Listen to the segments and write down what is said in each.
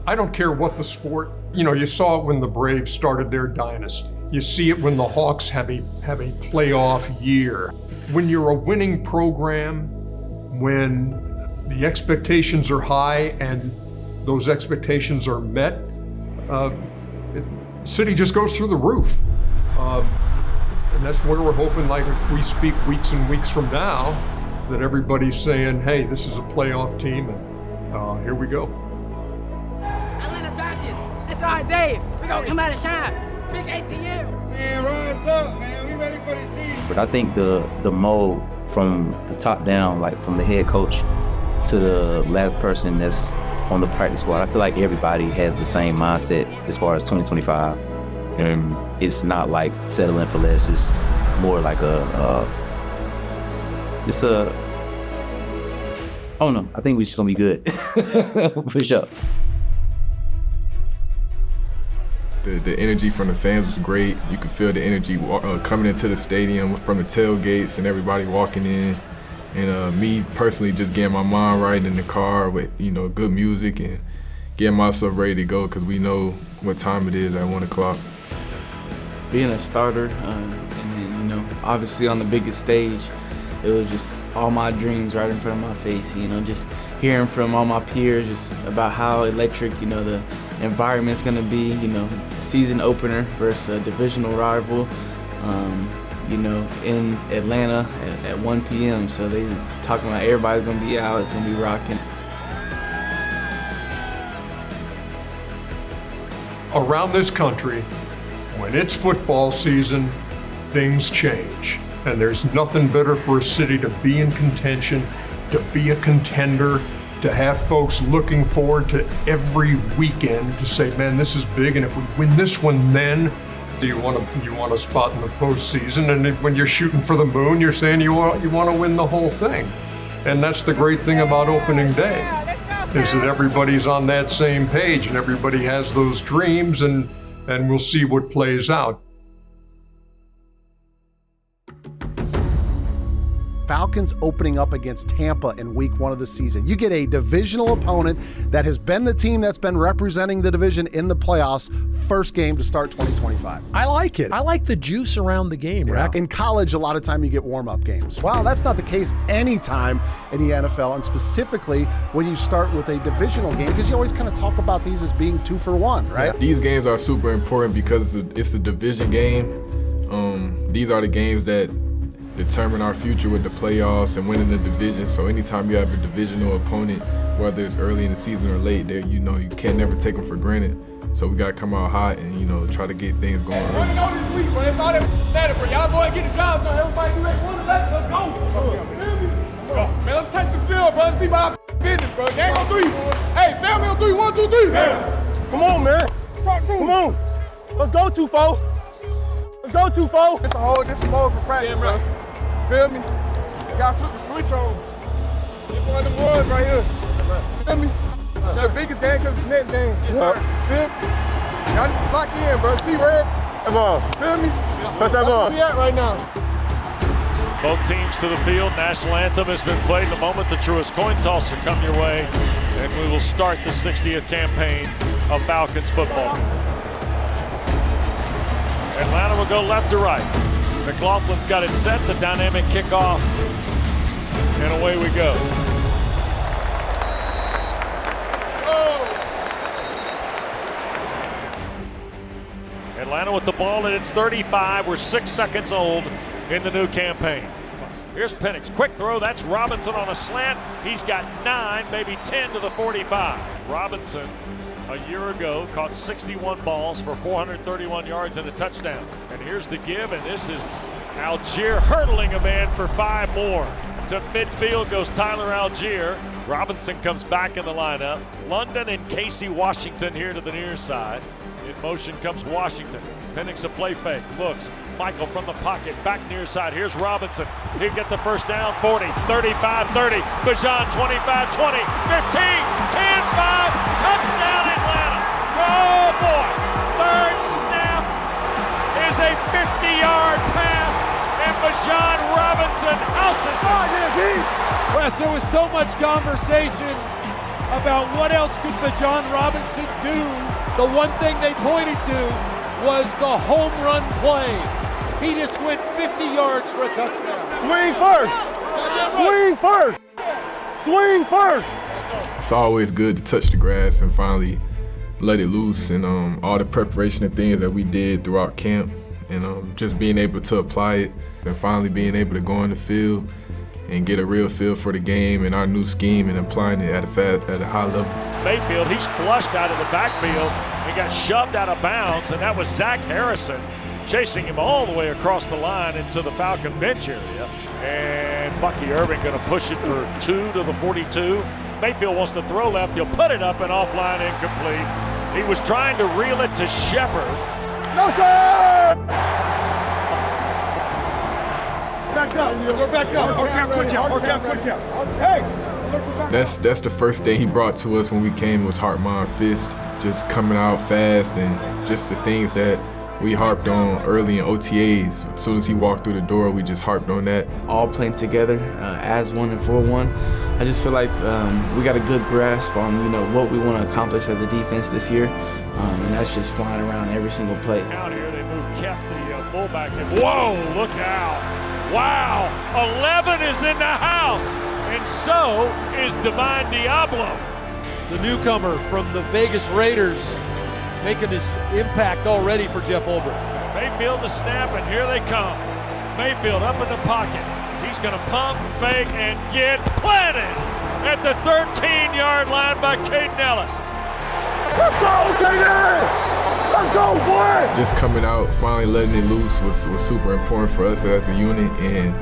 I don't care what the sport, you saw it when the Braves started their dynasty. You see it when the Hawks have a playoff year. When you're a winning program, when the expectations are high and those expectations are met, the city just goes through the roof. And that's where we're hoping, like if we speak weeks and weeks from now, that everybody's saying, hey, this is a playoff team, and here we go. Atlanta Falcons, it's our day. We're going to come out and shine. Big ATL. Man, rise up, man. We ready for the season. But I think the mold from the top down, like from the head coach to the last person that's on the practice squad, I feel like everybody has the same mindset as far as 2025. And it's not like settling for less. It's more like I don't know. I think we're just gonna be good. For sure. The energy from the fans was great. You could feel the energy coming into the stadium from the tailgates and everybody walking in. And me personally just getting my mind right in the car with good music and getting myself ready to go because we know what time it is at 1 o'clock. Being a starter, and then, obviously on the biggest stage, it was just all my dreams right in front of my face. Just hearing from all my peers just about how electric, the environment's gonna be. Season opener versus a divisional rival. In Atlanta at 1 p.m. So they just talking about everybody's gonna be out. It's gonna be rocking. Around this country, when it's football season, things change. And there's nothing better for a city to be in contention, to be a contender, to have folks looking forward to every weekend to say, man, this is big, and if we win this one, then you want a spot in the postseason. And when you're shooting for the moon, you're saying you want to win the whole thing. And that's the great thing about opening day, is that everybody's on that same page and everybody has those dreams, and we'll see what plays out. Falcons opening up against Tampa in week 1 of the season. You get a divisional opponent that has been the team that's been representing the division in the playoffs. First game to start 2025. I like it. I like the juice around the game, yeah. Rack. In college, a lot of time you get warm-up games. Well, that's not the case anytime in the NFL, and specifically when you start with a divisional game, because you always kind of talk about these as being 2 for 1, right? Yeah, these games are super important because it's a division game. These are the games that determine our future with the playoffs and winning the division. So anytime you have a divisional opponent, whether it's early in the season or late, there you can't never take them for granted. So we gotta come out hot and try to get things going early. Running on this week, bro. That's all that matters, bro. Y'all boys get the job done. Everybody be ready. 1 to 11. Let's go. Man, let's touch the field, bro. Let's be about our business, bro. Gang on 3. Hey, family on 3. 1, 2, 3. Yeah. Come on, man. Come on. Let's go, 2-4. Let's go, 2-4. It's a whole different mode for practice, bro. Feel me? Gotta flip the switch on. It's one of them ones right here. Feel me? It's the biggest game because it's the next game. Feel me? Y'all lock in, bro. See red? Come on. Feel me? Touch that That's ball. where we at right now. Both teams to the field. National anthem has been played. In the moment, the truest coin toss will come your way. And we will start the 60th campaign of Falcons football. Atlanta will go left to right. McLaughlin's got it set, the dynamic kickoff, and away we go. Atlanta with the ball at its 35. We're 6 seconds old in the new campaign. Here's Penix, quick throw, that's Robinson on a slant. He's got 9, maybe 10 to the 45. Robinson, a year ago, caught 61 balls for 431 yards and a touchdown. And here's the give, and this is Algier hurdling a man for 5 more. To midfield goes Tyler Algier. Robinson comes back in the lineup. London and Casey Washington here to the near side. In motion comes Washington. Penix a play fake, looks. Michael from the pocket, back near side. Here's Robinson. He'll get the first down, 40, 35, 30. Bijan, 25, 20, 15, 10, 5. Touchdown Atlanta. Oh boy. Third snap is a 50-yard pass, and Bijan Robinson houses it. Wes, there was so much conversation about what else could Bijan Robinson do. The one thing they pointed to was the home run play. He just went 50 yards for a touchdown. Swing first. Swing first. Swing first. It's always good to touch the grass and finally let it loose, and all the preparation and things that we did throughout camp, and just being able to apply it and finally being able to go on the field and get a real feel for the game and our new scheme and applying it at a high level. Mayfield, he's flushed out of the backfield and got shoved out of bounds, and that was Zach Harrison chasing him all the way across the line into the Falcon bench area. And Bucky Irving going to push it for 2 to the 42. Mayfield wants to throw left. He'll put it up and offline, incomplete. He was trying to reel it to Shepard. No, sir! Back up. We're back up. Work out, quick out. Work out, quick out. Hey! That's the first thing he brought to us when we came was heart, mind, fist. Just coming out fast and just the things that we harped on early in OTAs. As soon as he walked through the door, we just harped on that. All playing together as one and for one. I just feel like we got a good grasp on what we want to accomplish as a defense this year, and that's just flying around every single play. Out here, they move Kef, the fullback, and whoa, look out! Wow, 11 is in the house, and so is Divine Diablo. The newcomer from the Vegas Raiders making his impact already for Jeff Ulbrich. Mayfield the snap, and here they come. Mayfield up in the pocket. He's going to pump, fake, and get planted at the 13-yard line by Caden Ellis. Let's go, Caden! Let's go, boy! Just coming out, finally letting it loose was super important for us as a unit, and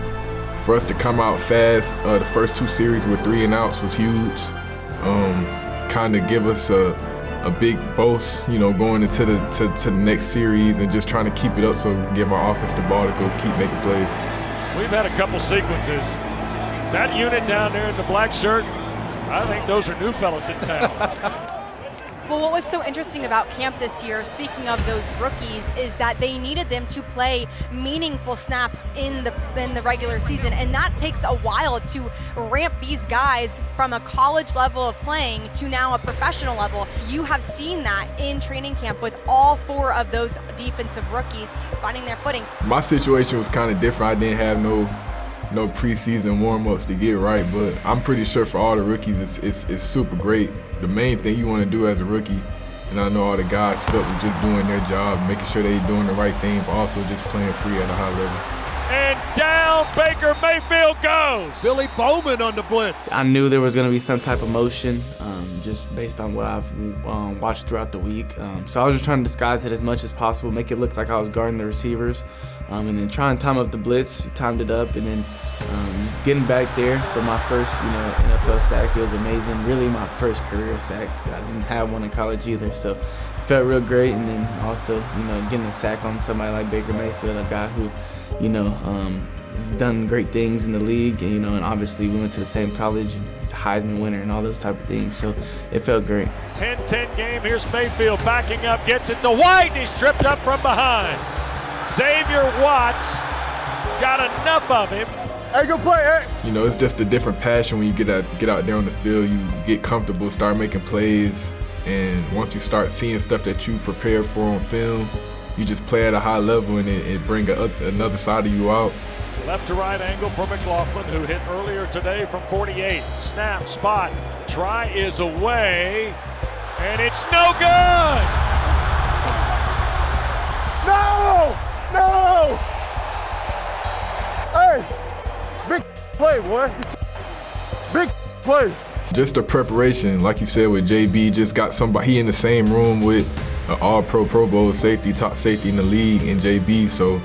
for us to come out fast, the first 2 series with 3 and outs was huge. Kind of give us a big boast, going into the next series and just trying to keep it up so we can give our offense the ball to go keep making plays. We've had a couple sequences. That unit down there in the black shirt, I think those are new fellas in town. Well, what was so interesting about camp this year, speaking of those rookies, is that they needed them to play meaningful snaps in the regular season, and that takes a while to ramp these guys from a college level of playing to now a professional level. You have seen that in training camp with all 4 of those defensive rookies finding their footing. My situation was kind of different. I didn't have no preseason warm-ups to get right, but I'm pretty sure for all the rookies it's super great. The main thing you want to do as a rookie, and I know all the guys felt was just doing their job, making sure they're doing the right thing, but also just playing free at a high level. And down Baker Mayfield goes. Billy Bowman on the blitz. I knew there was going to be some type of motion just based on what I've watched throughout the week. So I was just trying to disguise it as much as possible, make it look like I was guarding the receivers, and then try and time up the blitz, timed it up, and then just getting back there for my first NFL sack. It was amazing. Really my first career sack. I didn't have one in college either, so it felt real great. And then also getting a sack on somebody like Baker Mayfield, a guy who has done great things in the league, and obviously we went to the same college, and he's a Heisman winner and all those type of things, so it felt great. 10-10 game. Here's Mayfield backing up, gets it to White, and he's tripped up from behind. Xavier Watts got enough of him. Hey, good play, X. It's just a different passion when you get out there on the field. You get comfortable, start making plays, and once you start seeing stuff that you prepared for on film, you just play at a high level, and it brings another side of you out. Left to right angle for McLaughlin, who hit earlier today from 48. Snap, spot, try is away, and it's no good! No! No! Hey! Big play, boy. Big play. Just the preparation, like you said with JB, just got somebody, he in the same room with an all-pro, Pro Bowl safety, top safety in the league in JB, so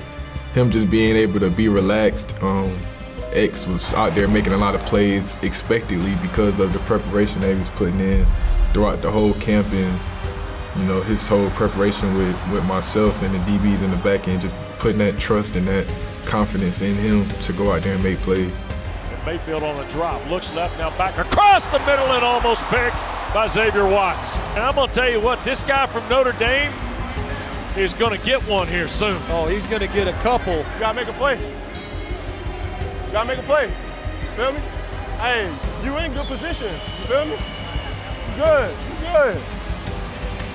him just being able to be relaxed. X was out there making a lot of plays expectedly because of the preparation that he was putting in throughout the whole camp, and his whole preparation with myself and the DBs in the back end, just putting that trust and that confidence in him to go out there and make plays. And Mayfield on the drop, looks left, now back across the middle and almost picked by Xavier Watts. And I'm going to tell you what, this guy from Notre Dame is going to get one here soon. Oh, he's going to get a couple. You got to make a play. You got to make a play. Feel me? Hey, you in good position. You feel me? good. You good.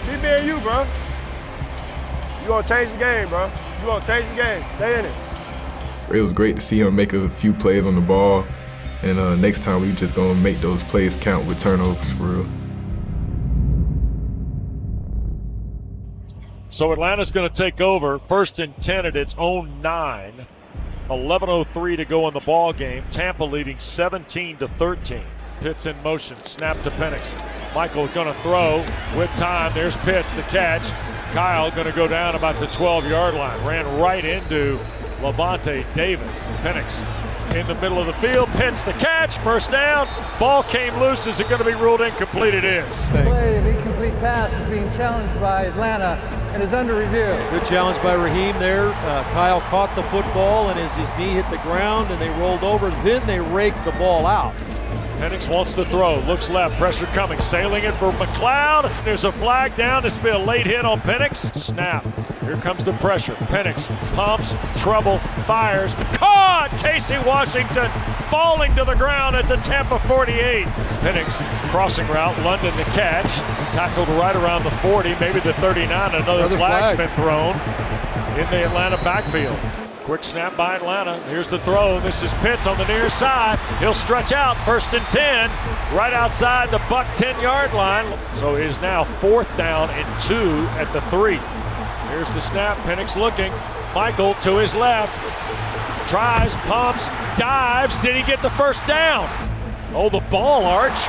See me and you, bro. You gonna change the game, bro. You gonna change the game. Stay in it. It was great to see him make a few plays on the ball. And next time we just gonna make those plays count with turnovers for real. So Atlanta's going to take over. 1st and 10 at its own 9. 11:03 to go in the ball game. Tampa leading 17-13. Pitts in motion. Snap to Penix. Michael going to throw with time. There's Pitts, the catch. Kyle going to go down about the 12-yard line. Ran right into Levante David. Penix in the middle of the field. Pitts the catch. First down. Ball came loose. Is it going to be ruled incomplete? It is. The play of incomplete pass is being challenged by Atlanta and is under review. Good challenge by Raheem there. Kyle caught the football, and as his knee hit the ground and they rolled over, then they raked the ball out. Penix wants to throw, looks left, pressure coming, sailing it for McLeod. There's a flag down. This will be a late hit on Penix. Snap. Here comes the pressure. Penix pumps, trouble, fires. Caught! Casey Washington falling to the ground at the Tampa 48. Penix crossing route, London the catch. Tackled right around the 40, maybe the 39. Another flag's been thrown in the Atlanta backfield. Quick snap by Atlanta. Here's the throw. This is Pitts on the near side. He'll stretch out. 1st and 10, right outside the Buck 10-yard line. So it is now 4th down and 2 at the 3. Here's the snap. Penix looking. Michael to his left. Tries, pumps, dives. Did he get the first down? Oh, the ball arch.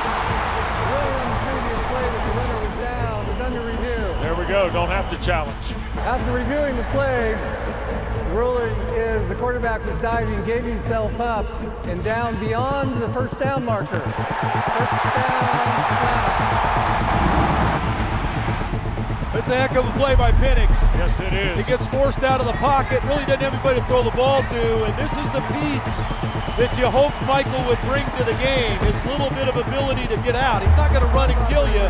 There we go. Don't have to challenge. After reviewing the play, the ruling is the quarterback was diving, gave himself up, and down beyond the first down marker. First down. That's a heck of a play by Penix. Yes, it is. He gets forced out of the pocket, really doesn't have anybody to throw the ball to, and this is the piece that you hoped Michael would bring to the game, his little bit of ability to get out. He's not going to run and kill you,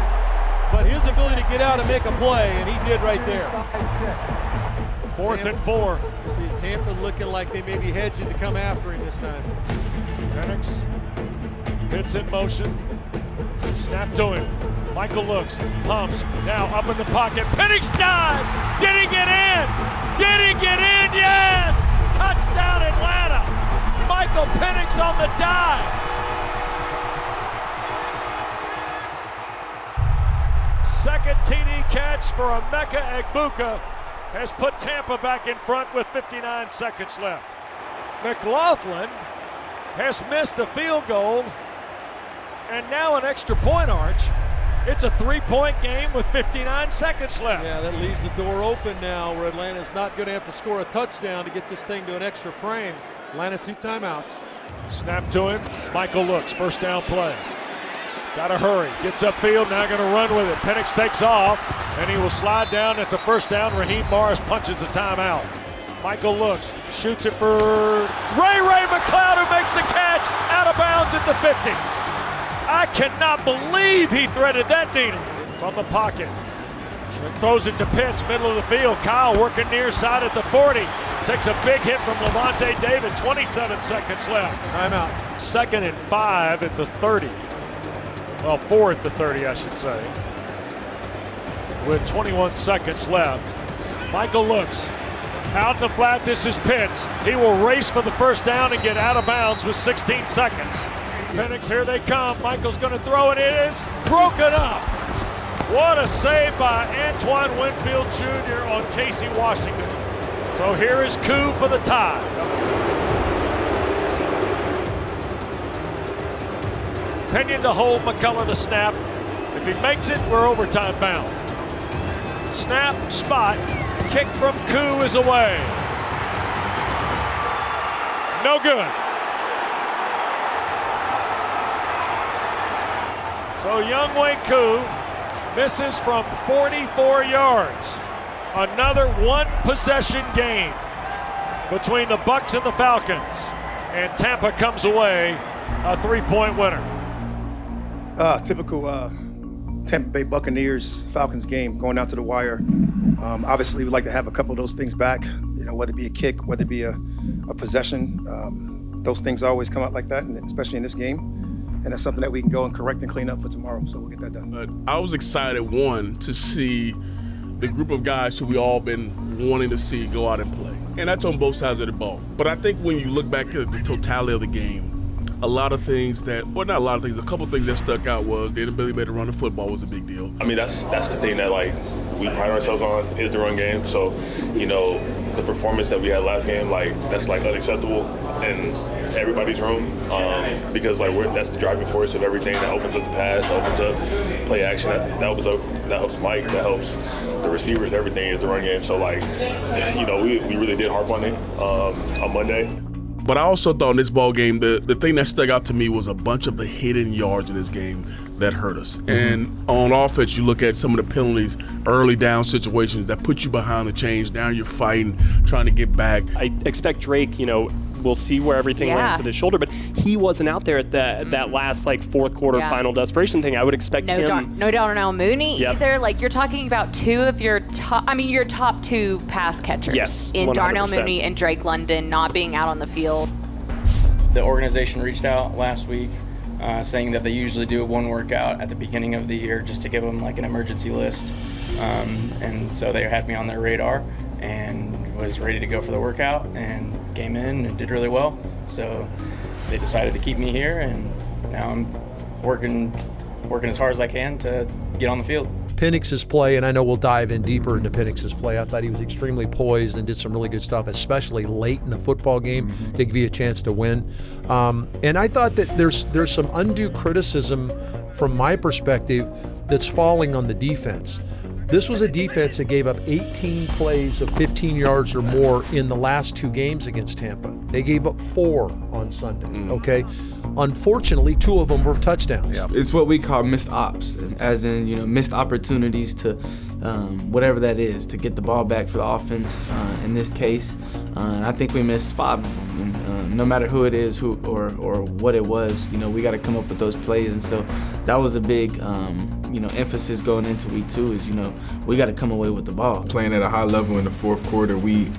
but his ability to get out and make a play, and he did right there. 4th and 4. See Tampa looking like they may be hedging to come after him this time. Penix, Pitts in motion, snap to him. Michael looks, pumps, now up in the pocket. Penix dives! Did he get in? Did he get in? Yes! Touchdown Atlanta! Michael Penix on the dive! Second TD catch for Emeka Egbuka has put Tampa back in front with 59 seconds left. McLaughlin has missed the field goal and now an extra point arch. It's a 3-point game with 59 seconds left. Yeah, that leaves the door open now where Atlanta's not going to have to score a touchdown to get this thing to an extra frame. Atlanta 2 timeouts. Snap to him. Michael looks. First down play. Got to hurry. Gets upfield. Now going to run with it. Penix takes off, and he will slide down. It's a first down. Raheem Morris punches a timeout. Michael looks. Shoots it for Ray McLeod, who makes the catch out of bounds at the 50. I cannot believe he threaded that needle from the pocket. Throws it to Pitts, middle of the field. Kyle working near side at the 40. Takes a big hit from Levante David. 27 seconds left. Timeout. 2nd and 5 at the 30. Well, 4 at the 30, I should say. With 21 seconds left. Michael looks. Out in the flat, this is Pitts. He will race for the first down and get out of bounds with 16 seconds. Penix, here they come. Michael's going to throw it. It is broken up. What a save by Antoine Winfield Jr. on Casey Washington. So here is Koo for the tie. Pinion to hold, McCullough to snap. If he makes it, we're overtime bound. Snap, spot, kick from Koo is away. No good. So Younghoe Koo misses from 44 yards. Another one-possession game between the Bucs and the Falcons. And Tampa comes away a 3-point winner. Typical Tampa Bay Buccaneers Falcons game going down to the wire. Obviously, we'd like to have a couple of those things back, whether it be a kick, whether it be a possession. Those things always come out like that, and especially in this game. and that's something that we can go and correct and clean up for tomorrow. So we'll get that done. I was excited, one, to see the group of guys who we all been wanting to see go out and play. And that's on both sides of the ball. But I think when you look back at the totality of the game, a lot of things that, well, not a lot of things, a couple of things that stuck out was the inability to run the football was a big deal. I mean, that's the thing that, like, we pride ourselves on is the run game. So, you know, the performance that we had last game, like, that's, like, unacceptable in everybody's room because, like, that's the driving force of everything that opens up the pass, opens up play action, that helps Mike, that helps the receivers, everything is the run game. So, like, you know, we really did harp on it on Monday. But I also thought in this ball game, the thing that stuck out to me was a bunch of the hidden yards in this game that hurt us. Mm-hmm. And on offense, you look at some of the penalties, early down situations that put you behind the chains. Now you're fighting, trying to get back. I expect Drake, you know, we'll see where everything lands with his shoulder, but he wasn't out there at that last, like, fourth quarter final desperation thing. I would expect him. No Darnell Mooney Yep. either. Like, you're talking about two of your top two pass catchers. Yes, in 100%. Darnell Mooney and Drake London not being out on the field. The organization reached out last week saying that they usually do one workout at the beginning of the year just to give them, like, an emergency list. And so they had me on their radar and was ready to go for the workout and came in and did really well. So they decided to keep me here, and now I'm working as hard as I can to get on the field. Penix's play, and I know we'll dive in deeper into Penix's play. I thought he was extremely poised and did some really good stuff, especially late in the football game to give you a chance to win. And I thought that there's some undue criticism from my perspective that's falling on the defense. This was a defense that gave up 18 plays of 15 yards or more in the last two games against Tampa. They gave up 4 on Sunday, okay? Unfortunately, 2 of them were touchdowns. Yeah. It's what we call missed ops, as in, you know, missed opportunities to whatever that is, to get the ball back for the offense in this case. And I think we missed 5 of them. And, no matter who it is or what it was, you know, we got to come up with those plays. And so that was a big, you know, emphasis going into week 2 is, you know, we got to come away with the ball. Playing at a high level in the fourth quarter, we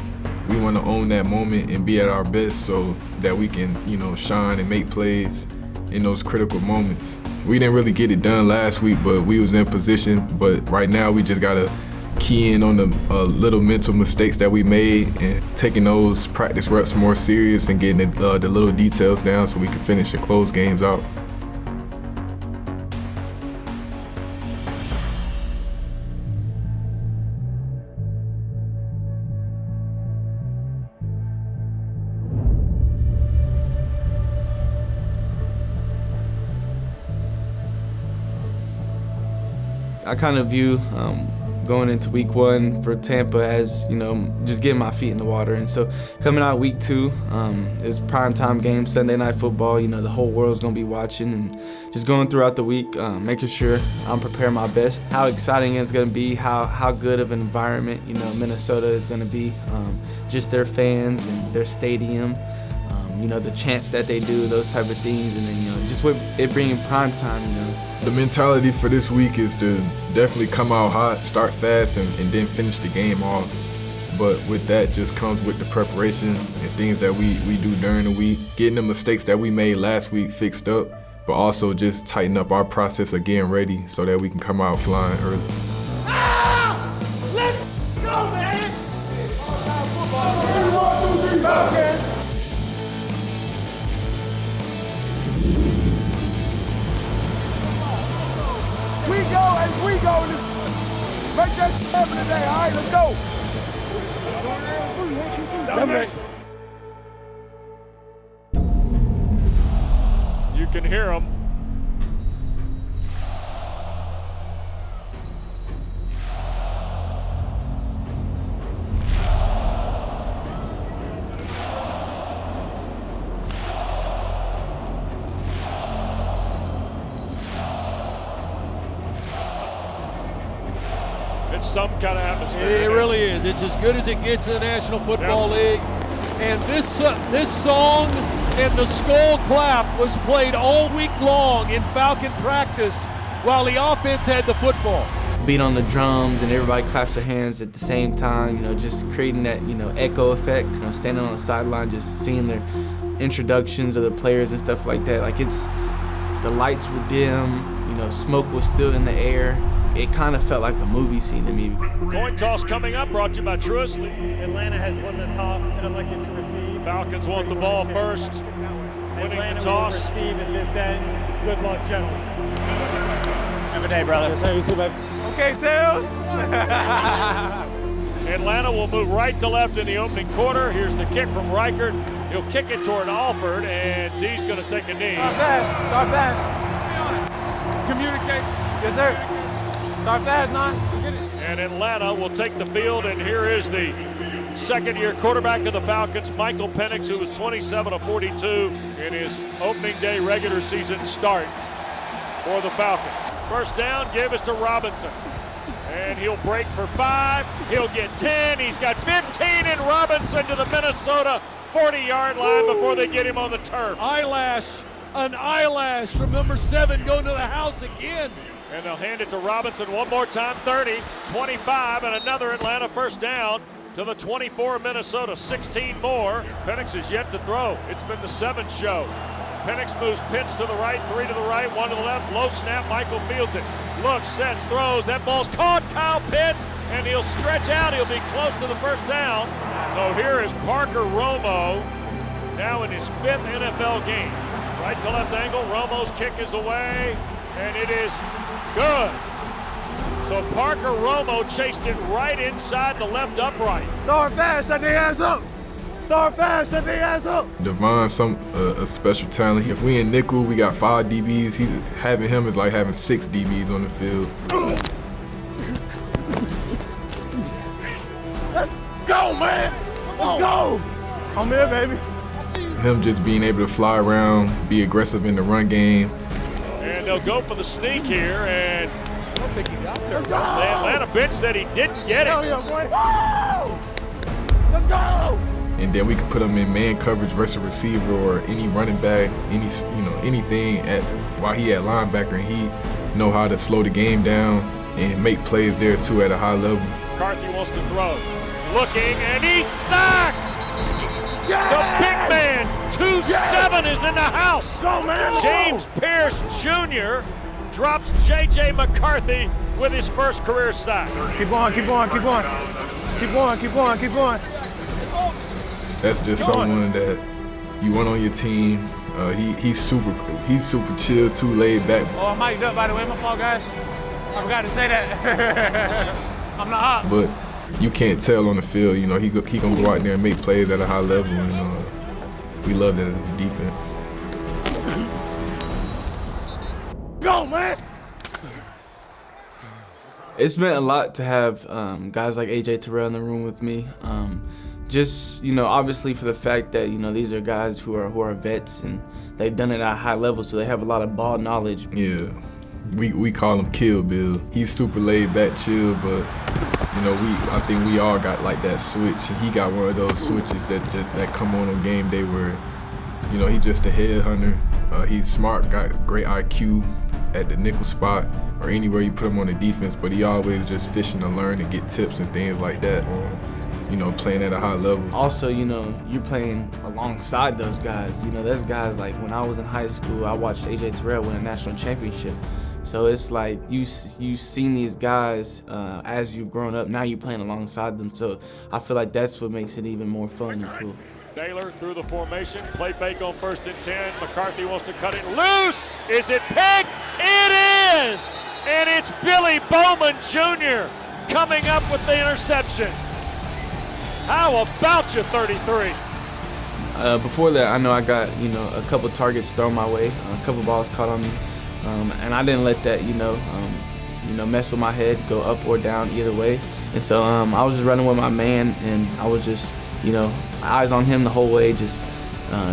want to own that moment and be at our best so that we can, you know, shine and make plays in those critical moments. We didn't really get it done last week, but we was in position. But right now we just got to key in on the little mental mistakes that we made and taking those practice reps more serious and getting the little details down so we can finish and close games out. I kind of view going into week 1 for Tampa as, you know, just getting my feet in the water. And so coming out week 2 is primetime game, Sunday Night Football. You know, the whole world's going to be watching, and just going throughout the week, making sure I'm preparing my best. How exciting it's going to be, how good of an environment, you know, Minnesota is going to be. Just their fans and their stadium. You know, the chants that they do, those type of things, and then, you know, just with it being prime time, you know. The mentality for this week is to definitely come out hot, start fast, and then finish the game off. But with that just comes with the preparation and things that we do during the week, getting the mistakes that we made last week fixed up, but also just tighten up our process of getting ready so that we can come out flying early. Let's go, man! 1, 2, 3, Falcons! We go as we go. Make that happen today, all right? Let's go. You can hear them. It's some kind of atmosphere. It really is. It's as good as it gets in the National Football League. And this song and the skull clap was played all week long in Falcon practice while the offense had the football. Beat on the drums and everybody claps their hands at the same time, you know, just creating that, you know, echo effect, you know, standing on the sideline, just seeing their introductions of the players and stuff like that. Like, the lights were dim, you know, smoke was still in the air. It kind of felt like a movie scene to me. Coin toss coming up, brought to you by Truist. Atlanta has won the toss and elected to receive. Falcons want the ball first, winning Atlanta the toss. will receive at this end. Good luck, gentlemen. Have a day, brother. Yes, sir. You too, baby. Okay, Tails. Atlanta will move right to left in the opening quarter. Here's the kick from Reichert. He'll kick it toward Alford, and D's going to take a knee. Start fast. Communicate. Yes, sir. Start fast, man. And Atlanta will take the field, and here is the second-year quarterback of the Falcons, Michael Penix, who was 27 of 42 in his opening day regular season start for the Falcons. First down, give us to Robinson. And he'll break for 5. He'll get 10. He's got 15, and Robinson to the Minnesota 40-yard line before they get him on the turf. An eyelash from number 7 going to the house again. And they'll hand it to Robinson one more time, 30, 25, and another Atlanta first down to the 24 Minnesota, 16 more. Penix is yet to throw. It's been the 7 show. Penix moves Pitts to the right, 3 to the right, 1 to the left. Low snap, Michael fields it. Looks, sets, throws. That ball's caught. Kyle Pitts, and he'll stretch out. He'll be close to the first down. So here is Parker Romo, now in his 5th NFL game. Right to left angle. Romo's kick is away, and it is good. So Parker Romo chased it right inside the left upright. Start fast, shut their ass up. Start fast, shut their ass up. Devon's a special talent. If we in nickel, we got 5 DBs. Having him is like having 6 DBs on the field. Let's go, man. Let's go. I'm here, baby. Him just being able to fly around, be aggressive in the run game. And they'll go for the sneak here, and I don't think he got there. the Atlanta bench said he didn't get it. Let's go. And then we could put him in man coverage versus receiver or any running back, anything while he at linebacker, and he know how to slow the game down and make plays there too at a high level. McCarthy wants to throw. Looking, and he's sacked! Yes! The big man, 2-7 is in the house. Go, man. James Pierce Jr. drops J.J. McCarthy with his first career sack. Keep going, keep going, keep going. Keep going, keep going, keep going. That's just someone that you want on your team. He's super chill, too laid back. Oh, I'm mic'd up, by the way. My fault, guys. I forgot to say that. I'm the ops. But you can't tell on the field. You know, he gonna go out there and make plays at a high level. You know, we love that as a defense. Go, man. It's meant a lot to have guys like AJ Terrell in the room with me. Just, obviously for the fact that, these are guys who are vets and they've done it at a high level, so they have a lot of ball knowledge. Yeah, we call him Kill Bill. He's super laid back, chill, but I think we all got like that switch, and he got one of those switches that come on game day where, he's just a headhunter. He's smart, got great IQ at the nickel spot or anywhere you put him on the defense, but he always just fishing to learn and get tips and things like that. Playing at a high level. Also, you're playing alongside those guys. There's guys like when I was in high school, I watched AJ Terrell win a national championship. So it's like you've seen these guys as you've grown up. Now you're playing alongside them. So I feel like that's what makes it even more fun and cool. Naylor through the formation, play fake on 1st and 10. McCarthy wants to cut it loose. Is it picked? It is! And it's Billy Bowman Jr. coming up with the interception. How about you, 33? Before that, I know I got, a couple targets thrown my way, a couple balls caught on me, and I didn't let that, mess with my head, go up or down either way. And so I was just running with my man, and I was just, eyes on him the whole way, just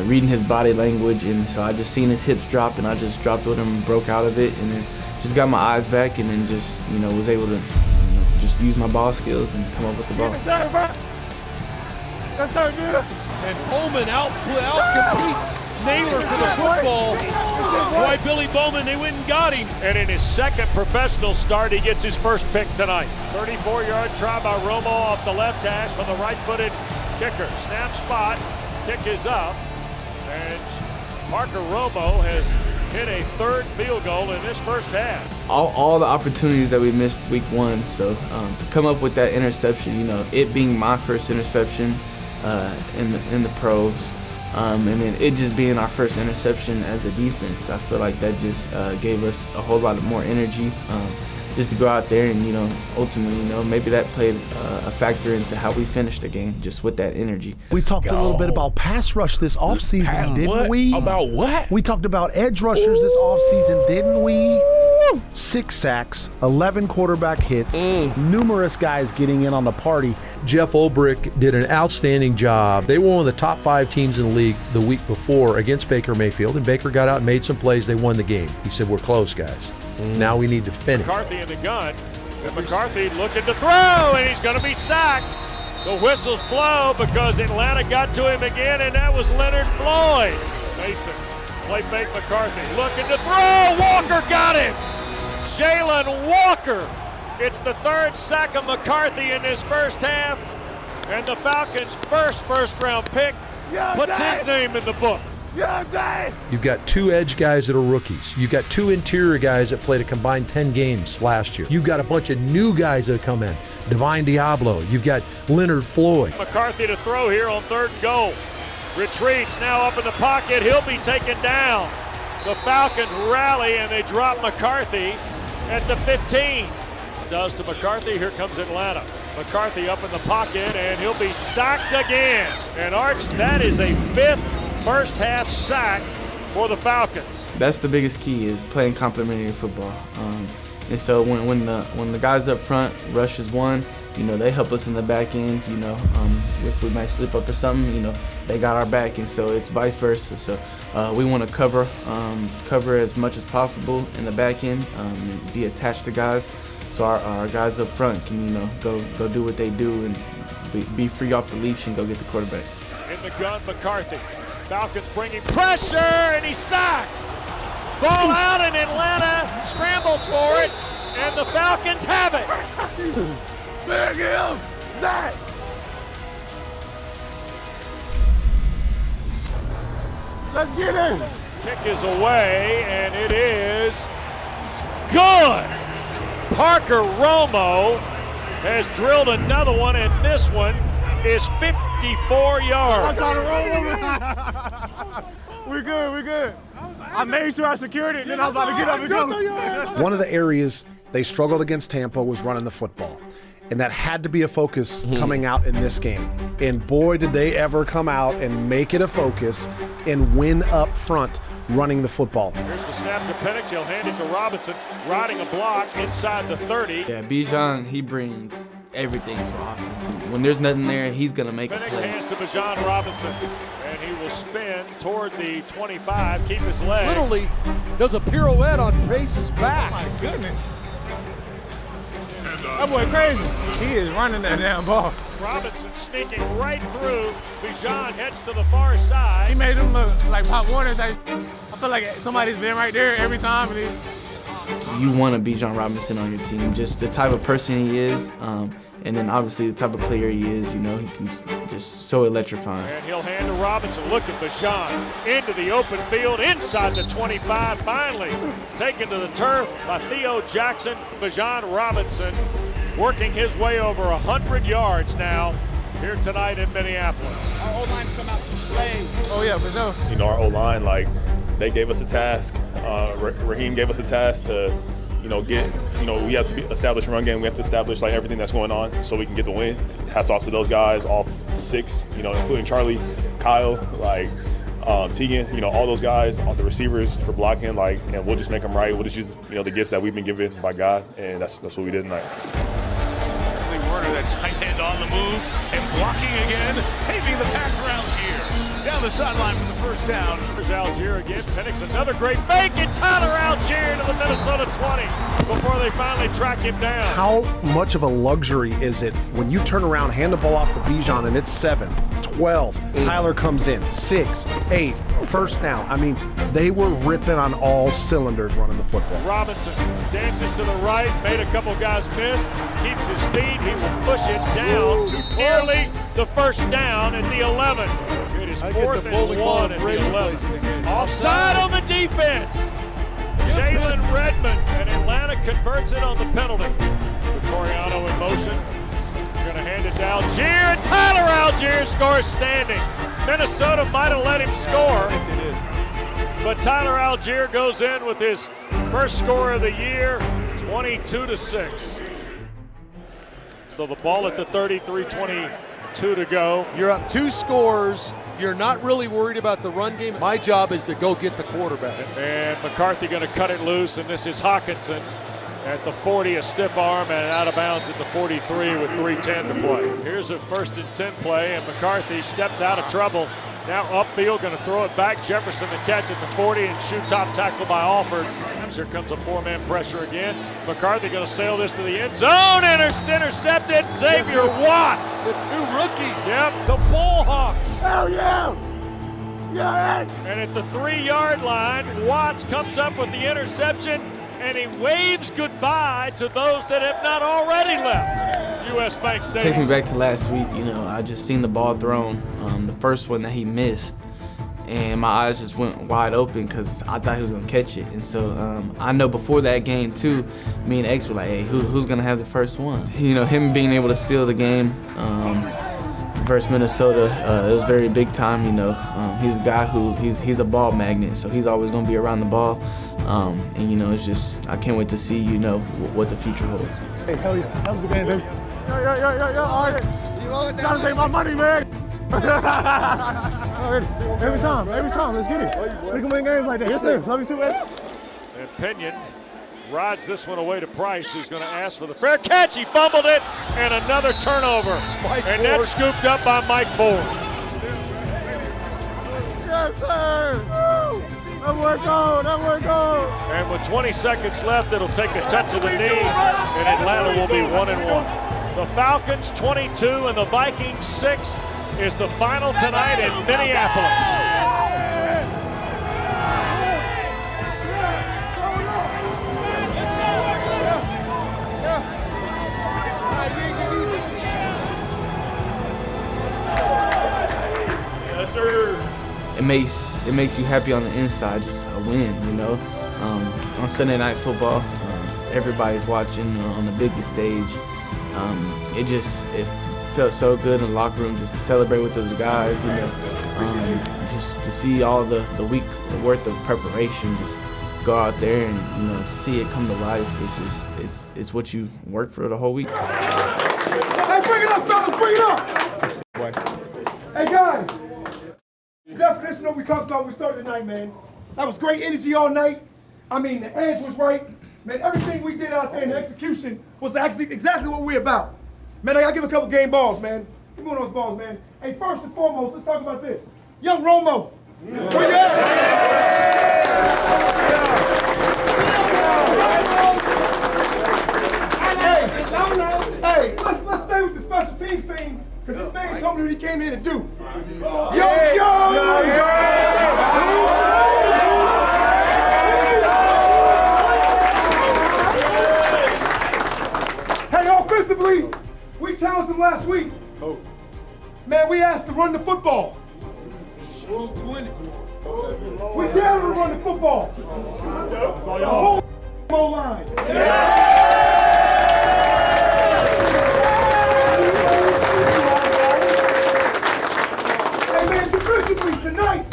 reading his body language. And so I just seen his hips drop, and I just dropped with him and broke out of it, and then just got my eyes back, and then just, was able to, just use my ball skills and come up with the ball. And Bowman out-competes Naylor for the football. Boy, Billy Bowman, they went and got him. And in his second professional start, he gets his first pick tonight. 34-yard try by Romo off the left hash from the right-footed kicker. Snap spot, kick is up, and Parker Romo has hit a third field goal in this first half. All the opportunities that we missed week 1, so to come up with that interception, you know, it being my first interception in the pros, and then it just being our first interception as a defense, I feel like that just gave us a whole lot more energy. Just to go out there and, you know, ultimately, you know, maybe that played a factor into how we finished the game, just with that energy. We talked a little bit about pass rush this offseason, didn't we? About what? We talked about edge rushers this offseason, didn't we? 6 sacks, 11 quarterback hits, numerous guys getting in on the party. Jeff Ulbrich did an outstanding job. They were one of the top 5 teams in the league the week before against Baker Mayfield, and Baker got out and made some plays. They won the game. He said, we're close, guys. Now we need to finish. McCarthy in the gun, and McCarthy looking to throw, and he's going to be sacked. The whistles blow because Atlanta got to him again, and that was Leonard Floyd. Mason, play fake McCarthy, looking to throw. Walker got him. Jalen Walker. It's the 3rd sack of McCarthy in this first half, and the Falcons' first-round pick puts his name in the book. You've got 2 edge guys that are rookies. You've got 2 interior guys that played a combined 10 games last year. You've got a bunch of new guys that have come in. Divine Diablo. You've got Leonard Floyd. McCarthy to throw here on 3rd and goal. Retreats now up in the pocket. He'll be taken down. The Falcons rally and they drop McCarthy at the 15. Does to McCarthy. Here comes Atlanta. McCarthy up in the pocket and he'll be sacked again. And Arch, that is a 5th first half sack for the Falcons. That's the biggest key, is playing complementary football. And so when the guys up front rushes one, you know, they help us in the back end. You know, if we might slip up or something, you know, they got our back, and so it's vice versa. So we want to cover as much as possible in the back end, and be attached to guys, so our guys up front can, you know, go do what they do and be free off the leash and go get the quarterback. In the gun, McCarthy. Falcons bringing pressure, and he's sacked. Ball out, and Atlanta scrambles for it, and the Falcons have it. Big him, Zach. Let's get in. Kick is away, and it is good. Parker Romo has drilled another one, and this one is 54 yards. We're good. I made sure I secured it, and then I was about to get up and go. One of the areas they struggled against Tampa was running the football. And that had to be a focus coming out in this game. And boy, did they ever come out and make it a focus and win up front running the football. Here's the snap to Penix. He'll hand it to Robinson, riding a block inside the 30. Yeah, Bijan, he brings everything to offense. When there's nothing there, he's going to make Penix a play. hands to Bijan Robinson, and he will spin toward the 25, keep his legs. Literally does a pirouette on Pace's back. Oh my goodness. That boy crazy. He is running that damn ball. Robinson sneaking right through. Bijan heads to the far side. He made him look like Pop Warner. I feel like somebody's been right there every time. You want a Bijan Robinson on your team, just the type of person he is, and then obviously the type of player he is. You know, he can just so electrifying. And he'll hand to Robinson. Look at Bijan into the open field, inside the 25. Finally taken to the turf by Theo Jackson. Bijan Robinson working his way over 100 yards now here tonight in Minneapolis. Our O-line's come out to play. Oh yeah, for sure. You know, our O-line, like, they gave us a task. Raheem gave us a task to, you know, we have to establish a run game. We have to establish, like, everything that's going on so we can get the win. Hats off to those guys, all 6, you know, including Charlie, Kyle, like, Tegan, you know, all those guys, all the receivers for blocking, like, and we'll just make them right. We'll just use, you know, the gifts that we've been given by God, and that's what we did tonight. Warner, that tight end on the move and blocking again, paving the path for Algier. Down the sideline for the first down. Here's Algier again. Penix another great fake, and Tyler Algier to the Minnesota 20 before they finally track him down. How much of a luxury is it when you turn around, hand the ball off to Bijan, and it's 7, 12. Tyler comes in, 6, 8, first down. I mean, they were ripping on all cylinders running the football. Robinson dances to the right, made a couple guys miss, keeps his feet. He will push it down to nearly the first down at the 11. It is 4th and 1 at the 11. Offside on the defense. Jalen Redmond, and Atlanta converts it on the penalty. Vittoriano in motion. Going to hand it to Algier, and Tyler Algier scores standing. Minnesota might have let him score, but Tyler Algier goes in with his first score of the year, 22-6. So the ball at the 33, 22 to go. You're up 2 scores. You're not really worried about the run game. My job is to go get the quarterback. And McCarthy going to cut it loose, and this is Hawkinson at the 40, a stiff arm, and out of bounds at the 43 with 3:10 to play. Here's a 1st and 10 play, and McCarthy steps out of trouble. Now upfield, going to throw it back. Jefferson the catch at the 40 and shoot top tackle by Alford. Here comes a 4-man pressure again. McCarthy going to sail this to the end zone. Intercepted. Xavier Watts. The 2 rookies. Yep. The Bullhawks. Hell yeah. Yes. And at the 3-yard line, Watts comes up with the interception, and he waves goodbye to those that have not already left U.S. Bank Stadium. Takes me back to last week. I just seen the ball thrown, the first one that he missed, and my eyes just went wide open because I thought he was gonna catch it. And so I know before that game too, me and X were like, hey, who's gonna have the first one? Him being able to seal the game versus Minnesota, it was very big time. He's a guy who he's a ball magnet, so he's always gonna be around the ball. And it's just, I can't wait to see what the future holds. Hey, hell yeah, that was the game, baby. Yeah. All right, you gotta take my money, man. Every time, let's get it. We can win games like that. Yes, sir. Love you too, man. And Pinion rods this one away to Price, who's going to ask for the fair catch. He fumbled it, and another turnover. And that's scooped up by Mike Ford. Yes, sir. That work on. And with 20 seconds left, it'll take a touch of the knee, and Atlanta will be 1-1. The Falcons 22 and the Vikings 6 is the final tonight in Minneapolis. Yes, sir. It makes you happy on the inside, just a win, On Sunday Night Football, everybody's watching on the biggest stage. It felt so good in the locker room just to celebrate with those guys, just to see all the week worth of preparation, just go out there and see it come to life. It's what you work for the whole week. Hey, bring it up, fellas, bring it up. Hey guys, definition of what we talked about when we started tonight, man. That was great energy all night. I mean, the edge was right. Man, everything we did out there in the execution was actually exactly what we're about. Man, I gotta give a couple game balls, man. Give me one of those balls, man. Hey, first and foremost, let's talk about this. Young Romo. Where you at? Hey, let's stay with the special teams thing, because this man told me what he came here to do. Yo, Joe! Hey, offensively, we challenged them last week. Man, we asked to run the football. We dare to run the football. The whole O-line. Hey man, defensively tonight,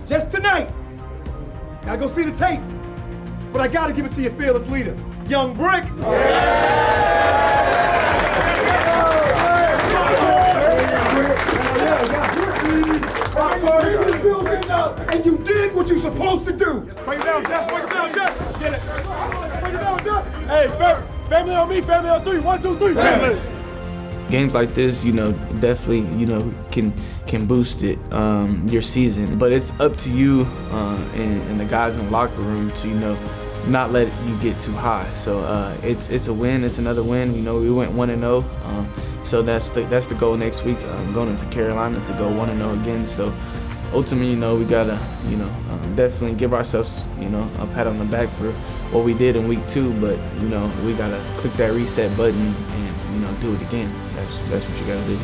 just tonight, gotta go see the tape, but I gotta give it to your fearless leader, Young Brick. And you did what you're supposed to do. Bring it down, Jess. Bring it down, Jess. Get it. Bring it down, Jess. Hey, family on me, family on 3. 1, 2, 3, family. Games like this, definitely, can boost it, your season. But it's up to you and the guys in the locker room to, not let you get too high. So it's a win. It's another win. We went 1-0. So that's the goal next week. Going into Carolina is to go 1-0 again. So ultimately, we gotta, definitely give ourselves, a pat on the back for what we did in week 2. But we gotta click that reset button and do it again. That's what you gotta do.